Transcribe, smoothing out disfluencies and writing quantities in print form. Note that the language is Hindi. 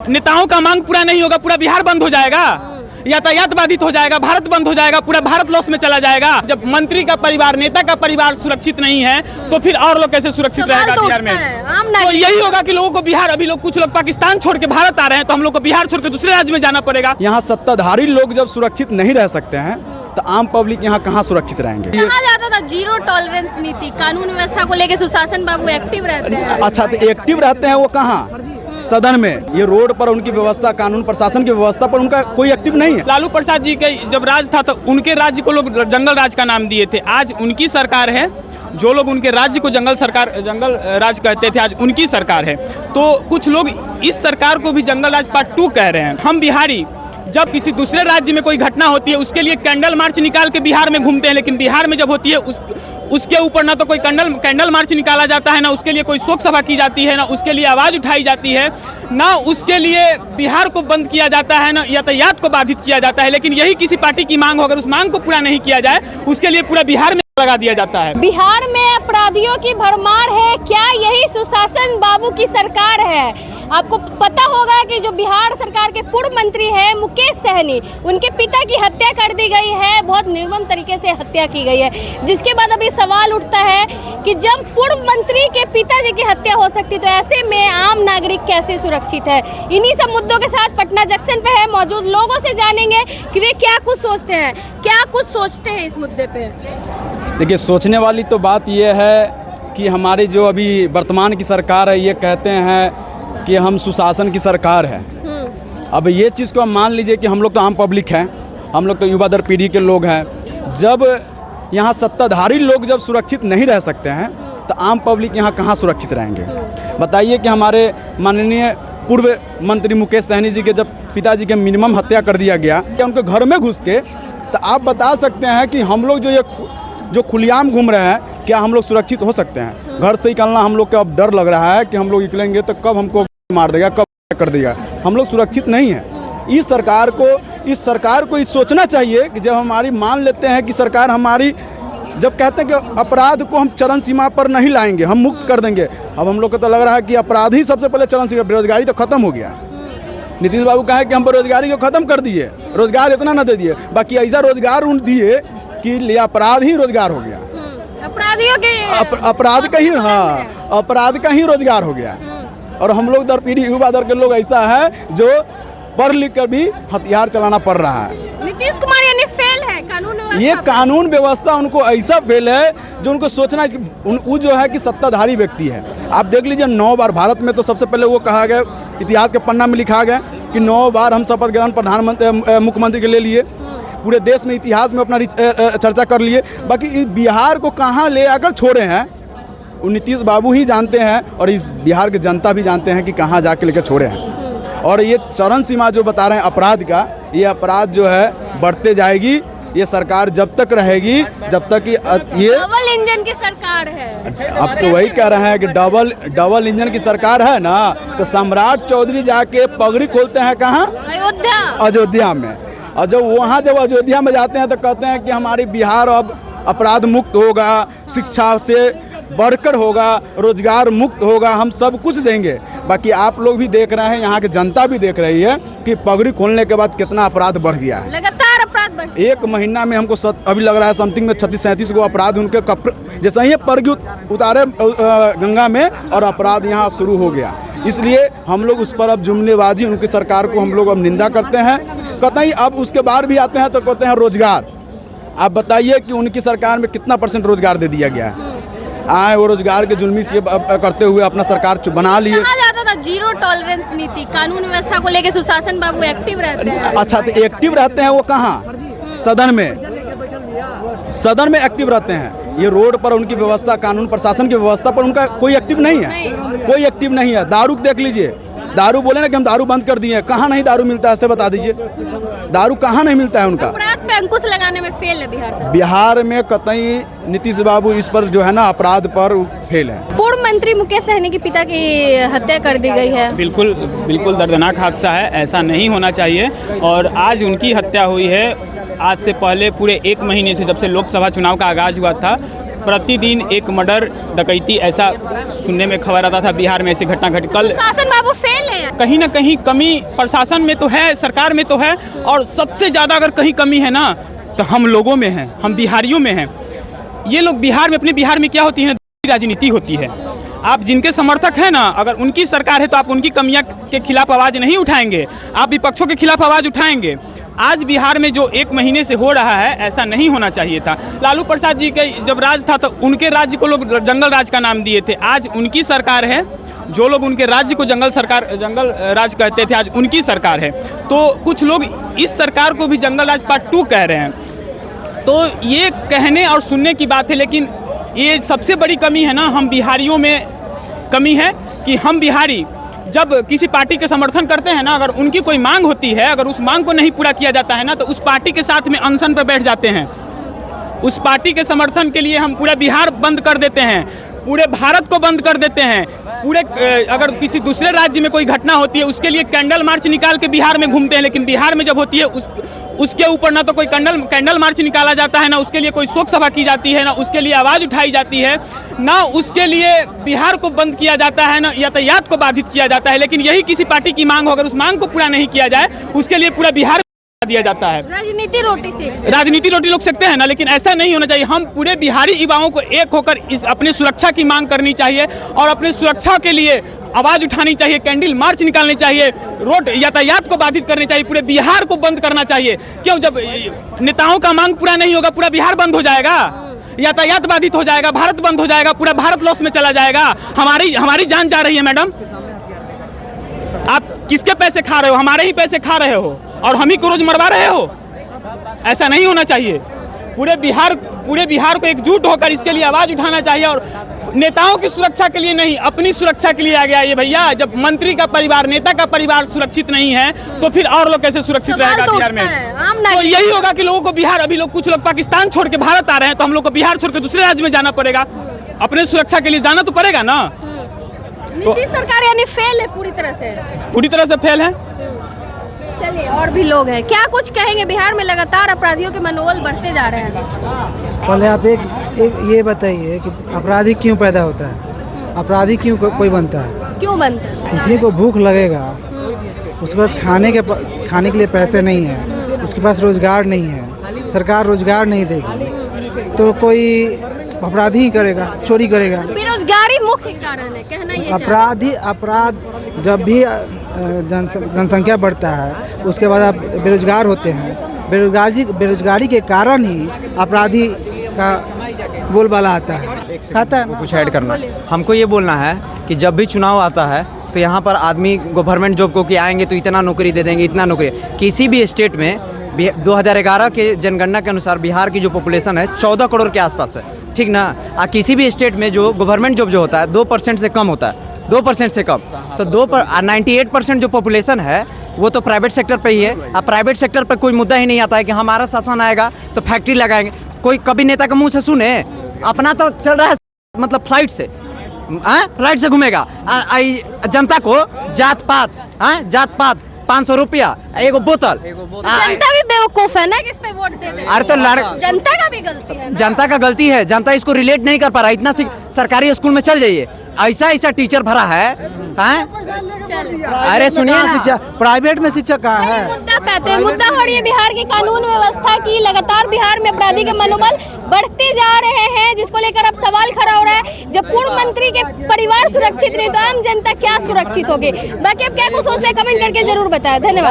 नेताओं का मांग पूरा नहीं होगा, पूरा बिहार बंद हो जाएगा, यातायात बाधित हो जाएगा, भारत बंद हो जाएगा, पूरा भारत लॉस में चला जाएगा। जब मंत्री का परिवार, नेता का परिवार सुरक्षित नहीं है तो फिर और लोग कैसे सुरक्षित रहेगा बिहार में? तो यही होगा कि लोगों को बिहार, अभी लोग कुछ लोग पाकिस्तान छोड़ के भारत आ रहे हैं, तो हम लोग को बिहार छोड़ के दूसरे राज्य में जाना पड़ेगा। यहाँ सत्ताधारी लोग जब सुरक्षित नहीं रह सकते हैं तो आम पब्लिक यहाँ कहाँ सुरक्षित रहेंगे? कहा जाता था जीरो टॉलरेंस नीति, कानून व्यवस्था को लेकर सुशासन बाबू एक्टिव रहते हैं। अच्छा, तो एक्टिव रहते हैं वो कहाँ? सदन में। ये रोड पर उनकी व्यवस्था, कानून प्रशासन की व्यवस्था पर उनका कोई एक्टिव नहीं है। लालू प्रसाद जी के जब राज था तो उनके राज्य को लोग जंगल राज का नाम दिए थे। आज उनकी सरकार है, जो लोग उनके राज्य को जंगल राज कहते थे, आज उनकी सरकार है। तो कुछ लोग इस सरकार को भी जंगल राज पार्ट 2 कह रहे हैं। हम बिहारी जब किसी दूसरे राज्य में कोई घटना होती है उसके लिए कैंडल मार्च निकाल के बिहार में घूमते हैं, लेकिन बिहार में जब होती है उसके ऊपर ना तो कोई कैंडल मार्च निकाला जाता है, ना उसके लिए कोई शोक सभा की जाती है, ना उसके लिए आवाज उठाई जाती है, ना उसके लिए बिहार को बंद किया जाता है, ना यातायात को बाधित किया जाता है। लेकिन यही किसी पार्टी की मांग हो, अगर उस मांग को पूरा नहीं किया जाए उसके लिए पूरा बिहार में लगा दिया जाता है। बिहार में अपराधियों की भरमार है, क्या यही सुशासन बाबू की सरकार है? आपको पता होगा कि जो बिहार सरकार के पूर्व मंत्री हैं मुकेश सहनी, उनके पिता की हत्या कर दी गई है, बहुत निर्मम तरीके से हत्या की गई है। जिसके बाद अभी सवाल उठता है कि जब पूर्व मंत्री के पिताजी की हत्या हो सकती तो ऐसे में आम नागरिक कैसे सुरक्षित है? इन्हीं सब मुद्दों के साथ पटना जंक्शन पे है मौजूद लोगों से जानेंगे कि वे क्या कुछ सोचते हैं इस मुद्दे पे। देखिए, सोचने वाली तो बात यह है कि हमारी जो अभी वर्तमान की सरकार है ये कहते हैं कि हम सुशासन की सरकार है। अब ये चीज़ को हम मान लीजिए कि हम लोग तो आम पब्लिक हैं, हम लोग तो युवा दर पीढ़ी के लोग हैं। जब यहाँ सत्ताधारी लोग जब सुरक्षित नहीं रह सकते हैं तो आम पब्लिक यहाँ कहाँ सुरक्षित रहेंगे? बताइए कि हमारे माननीय पूर्व मंत्री मुकेश सहनी जी के जब पिताजी के मिनिमम हत्या कर दिया गया, कि उनके घर में घुस के, तो आप बता सकते हैं कि हम लोग जो खुलेआम घूम रहे हैं, क्या हम लोग सुरक्षित हो सकते हैं? घर से निकलना हम लोग को अब डर लग रहा है कि हम लोग निकलेंगे तो कब हमको मार देगा, कब कर देगा। हम लोग सुरक्षित नहीं हैं। इस सरकार को सोचना चाहिए कि जब हमारी मान लेते हैं कि सरकार हमारी, जब कहते हैं कि अपराध को हम चरम सीमा पर नहीं लाएंगे, हम मुक्त कर देंगे। अब हम लोग को तो लग रहा है कि अपराध ही सबसे पहले चरम सीमा, बेरोजगारी तो खत्म हो गया। नीतीश बाबू कहे कि हम बेरोजगारी को खत्म कर दिए, रोजगार इतना ना दे दिए, बाकी ऐसा रोजगार उन दिए कि अपराध ही रोजगार हो गया। अपराधियों के अपराध का ही रोजगार हो गया। और हम लोग दर पीढ़ी युवा दर के लोग ऐसा है जो पढ़ लिख कर भी हथियार चलाना पड़ रहा है। नीतीश कुमार यानी फेल है कानून व्यवस्था। ये कानून व्यवस्था उनको ऐसा फेल है जो उनको सोचना है कि वो जो है कि सत्ताधारी व्यक्ति है। आप देख लीजिए 9 बार भारत में तो सबसे पहले वो कहा गया, इतिहास के पन्ना में लिखा गया कि 9 बार हम शपथ ग्रहण प्रधानमंत्री मुख्यमंत्री के ले लिए, पूरे देश में इतिहास में अपना चर्चा कर लिए। बाकी बिहार को कहाँ ले आकर छोड़े हैं वो नीतीश बाबू ही जानते हैं, और इस बिहार की जनता भी जानते हैं कि कहाँ जाके लेकर छोड़े हैं। और ये चरम सीमा जो बता रहे हैं अपराध का, ये अपराध जो है बढ़ते जाएगी। ये सरकार जब तक रहेगी, जब तक ये डबल इंजन की सरकार है। अब तो वही कह रहे हैं कि डबल इंजन की सरकार है ना, तो सम्राट चौधरी जाके पगड़ी खोलते हैं कहाँ? अयोध्या में। और जब अयोध्या में जाते हैं तो कहते हैं कि हमारी बिहार अब अपराध मुक्त होगा, शिक्षा से बढ़कर होगा, रोजगार मुक्त होगा, हम सब कुछ देंगे। बाकी आप लोग भी देख रहे हैं, यहाँ की जनता भी देख रही है कि पगड़ी खोलने के बाद कितना अपराध बढ़ गया है। लगातार अपराध बढ़, एक महीना में हमको अभी लग रहा है समथिंग में 36-37 को अपराध उनके जैसे ही पगड़ी उतारे गंगा में, और अपराध यहाँ शुरू हो गया। इसलिए हम लोग उस पर अब जुम्मेबाजी, उनकी सरकार को हम लोग अब निंदा करते हैं कतई। अब उसके बाद भी आते हैं तो कहते हैं रोजगार। आप बताइए कि उनकी सरकार में कितना % रोजगार दे दिया गया है? आए वो रोजगार के जुल्मी से करते हुए अपना सरकार बना लिए। कहा जाता था जीरो टॉलरेंस नीति, कानून व्यवस्था को लेकर सुशासन बाबू एक्टिव रहते हैं। अच्छा, तो एक्टिव रहते हैं वो कहाँ? सदन में एक्टिव रहते हैं। ये रोड पर उनकी व्यवस्था, कानून प्रशासन की व्यवस्था पर उनका कोई एक्टिव नहीं है। कोई एक्टिव नहीं है। दारू देख लीजिए, दारू बोले ना कि हम दारू बंद कर दिए, कहाँ नहीं दारू मिलता है, ऐसे बता दीजिए। दारू कहाँ नहीं मिलता है उनका? अपराध पे अंकुश लगाने में फेल है बिहार। बिहार में कतई नीतीश बाबू इस पर जो है ना अपराध पर फेल है। पूर्व मंत्री मुकेश सहनी के पिता की हत्या कर दी गई है। बिल्कुल दर्दनाक हादसा है, ऐसा नहीं होना चाहिए। और आज उनकी हत्या हुई है। आज से पहले पूरे 1 महीने से, जब से लोकसभा चुनाव का आगाज हुआ था, प्रतिदिन एक मर्डर, डकैती, ऐसा सुनने में खबर आता था बिहार में ऐसी घटना घटी। कल शासन बाबू फेल है। कहीं ना कहीं कमी प्रशासन में तो है, सरकार में तो है, और सबसे ज़्यादा अगर कहीं कमी है ना तो हम लोगों में है, हम बिहारियों में हैं। ये लोग बिहार में, अपने बिहार में क्या होती है, राजनीति होती है। आप जिनके समर्थक हैं ना, अगर उनकी सरकार है तो आप उनकी कमियां के खिलाफ आवाज़ नहीं उठाएंगे, आप विपक्षों के खिलाफ आवाज़ उठाएंगे। आज बिहार में जो 1 महीने से हो रहा है, ऐसा नहीं होना चाहिए था। लालू प्रसाद जी के जब राज था तो उनके राज्य को लोग जंगल राज का नाम दिए थे। आज उनकी सरकार है, जो लोग उनके राज्य को जंगल राज कहते थे, आज उनकी सरकार है। तो कुछ लोग इस सरकार को भी जंगल राज पार्ट 2 कह रहे हैं। तो ये कहने और सुनने की बात है, लेकिन ये सबसे बड़ी कमी है ना, हम बिहारियों में कमी है कि हम बिहारी जब किसी पार्टी के समर्थन करते हैं ना, अगर उनकी कोई मांग होती है, अगर उस मांग को नहीं पूरा किया जाता है ना, तो उस पार्टी के साथ में अनशन पर बैठ जाते हैं। उस पार्टी के समर्थन के लिए हम पूरा बिहार बंद कर देते हैं, पूरे भारत को बंद कर देते हैं। पूरे अगर किसी दूसरे राज्य में कोई घटना होती है, उसके लिए कैंडल मार्च निकाल के बिहार में घूमते हैं, लेकिन बिहार में जब होती है उसके ऊपर ना तो कोई कैंडल मार्च निकाला जाता है, ना उसके लिए कोई शोक सभा की जाती है, ना उसके लिए आवाज़ उठाई जाती है, ना उसके लिए बिहार को बंद किया जाता है, ना यातायात को बाधित किया जाता है। लेकिन यही किसी पार्टी की मांग हो, अगर उस मांग को पूरा नहीं किया जाए, उसके लिए पूरा बिहार दिया जाता है। राजनीति रोटी लोग सकते हैं ना, लेकिन ऐसा नहीं होना चाहिए। हम पूरे बिहारी युवाओं को एक होकर इस अपनी सुरक्षा की मांग करनी चाहिए और अपनी सुरक्षा के लिए आवाज उठानी चाहिए, कैंडल मार्च निकालनी चाहिए, रोड यातायात को बाधित करनी चाहिए, पूरे बिहार को बंद करना चाहिए। क्यों? जब नेताओं का मांग पूरा नहीं होगा, पूरा बिहार बंद हो जाएगा, यातायात बाधित हो जाएगा, भारत बंद हो जाएगा, पूरा भारत लॉस में चला जाएगा। हमारी जान जा रही है। मैडम, आप किसके पैसे खा रहे हो? हमारे ही पैसे खा रहे हो और हम ही को रोज मरवा रहे हो। ऐसा नहीं होना चाहिए। पूरे बिहार को एकजुट होकर इसके लिए आवाज उठाना चाहिए और नेताओं की सुरक्षा के लिए नहीं, अपनी सुरक्षा के लिए आगे आइए भैया। जब मंत्री का परिवार, नेता का परिवार सुरक्षित नहीं है तो फिर और लोग कैसे सुरक्षित रहेगा बिहार में? तो यही होगा कि लोगों को बिहार, अभी लोग कुछ लोग पाकिस्तान छोड़ के भारत आ रहे हैं, तो हम लोग को बिहार छोड़ के दूसरे राज्य में जाना पड़ेगा। अपने सुरक्षा के लिए जाना तो पड़ेगा ना। नीतीश सरकार यानी फेल है, पूरी तरह से फेल है। चलिए, और भी लोग हैं, क्या कुछ कहेंगे? बिहार में लगातार अपराधियों के मनोबल बढ़ते जा रहे हैं। पहले आप एक ये बताइए कि अपराधी क्यों पैदा होता है? अपराधी क्यों कोई बनता है? क्यों बनता है? किसी को भूख लगेगा, उसके पास खाने के लिए पैसे नहीं है, उसके पास रोजगार नहीं है, सरकार रोजगार नहीं देगी, तो कोई अपराधी ही करेगा, चोरी करेगा। बेरोजगारी मुख्य कारण है, कहना ये अपराध जब भी जनसंख्या बढ़ता है, उसके बाद आप बेरोजगार होते हैं। बेरोजगारी के कारण ही अपराधी का बोलबाला आता है। कुछ ऐड करना, हमको ये बोलना है कि जब भी चुनाव आता है तो यहाँ पर आदमी गवर्नमेंट जॉब को कि आएंगे तो इतना नौकरी दे देंगे, इतना नौकरी। किसी भी स्टेट में 2011 के जनगणना के अनुसार बिहार की जो पॉपुलेशन है 14 करोड़ के आसपास है, ठीक ना। किसी भी स्टेट में जो गवर्नमेंट जॉब जो होता है 2% से कम होता है, 2% से कम। तो 98% जो पॉपुलेशन है वो तो प्राइवेट सेक्टर पे ही है। अब प्राइवेट सेक्टर पर कोई मुद्दा ही नहीं आता है कि हमारा शासन आएगा तो फैक्ट्री लगाएंगे। कोई कभी नेता के मुंह से सुने? अपना तो चल रहा है मतलब फ्लाइट से घूमेगा। जनता को जात पात 500 रुपया एगो बोतल। जनता भी बेवकूफ है ना कि इस पे वोट दे दे। अरे तो जनता का भी गलती है ना? जनता का गलती है, जनता इसको रिलेट नहीं कर पा रहा। इतना सरकारी स्कूल में चल जाइए, ऐसा टीचर भरा है। अरे सुनिए ना, शिक्षा प्राइवेट में शिक्षा कहाँ है? मुद्दा हो रही है बिहार की कानून व्यवस्था की। लगातार बिहार में अपराधी के मनोबल बढ़ते जा रहे हैं, जिसको लेकर अब सवाल खड़ा हो रहा है। जब पूर्व मंत्री के परिवार सुरक्षित नहीं तो आम जनता क्या सुरक्षित होगी? बाकी आप क्या कुछ सोचते हैं, कमेंट करके जरूर बताएं। धन्यवाद।